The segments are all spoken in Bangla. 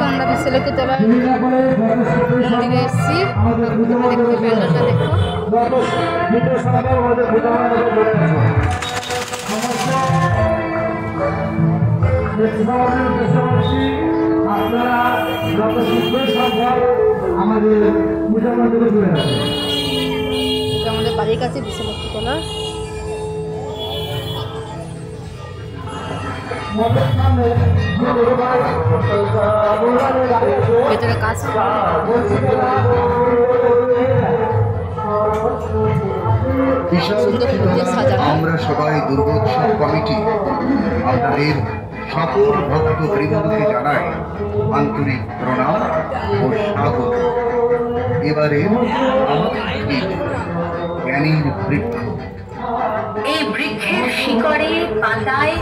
আমরা বিশালকতলা মন্দিরে এসেছি। তোমরা দেখতে প্যান্ডেলটা দেখো। আপনারা যত শীঘ্র সম্ভব আমাদের পূজা মন্দিরে ঘুরে আসেন। আমাদের বাড়ির কাছে বিশালকতলা। ভেতরে কাজ আমরা সবাই দুর্গোৎসব কমিটি আপনাদের সকল ভক্ত বৃন্দকে জানাই আন্তরিক প্রণাম ও স্বাগত। এবারে আমাদের জ্ঞানীর বৃক্ষ। এই বৃক্ষের শিকড়ে পাতায়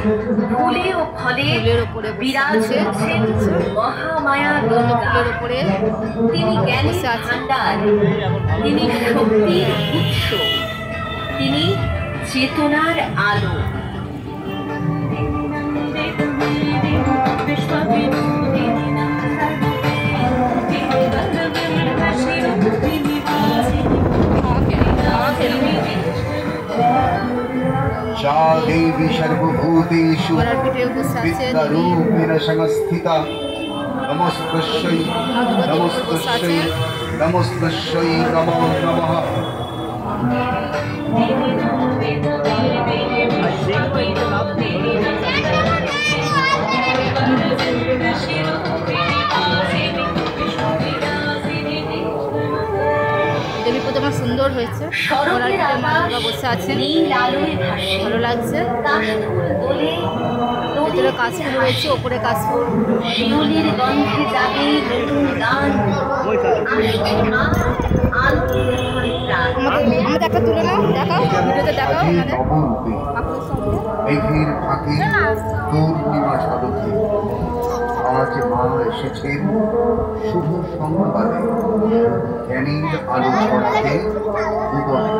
ফুলে ও ফলে বিরাজ করছেন মহামায়া দুর্গা। তিনি জ্ঞানীর ভাণ্ডার, তিনি শক্তির উৎস, তিনি চেতনার আলো। सा देवी सर्वभूतेषु विद्यारूपेण संस्थिता नमस्तस्यै नमस्तस्यै नमस्तस्यै नमो नमः। দেবী প্রতিমা সুন্দর হয়েছে। বসে আছেন, ভালো লাগছে। ভেতরে কাশফুল রয়েছে, ওপরে কাশফুল। শিউলির গন্ধে যাবে নতুন গান, আমাদের একটা তুলে নাও, দেখাও, ভিডিওতে দেখাও আমাদের। মেঘের ফাঁকে পূর্ণিমা সাধকে আজ মা এসেছেন শুভ সংবাদে, জ্ঞানীর আলো ছড়াতে ভুবনে।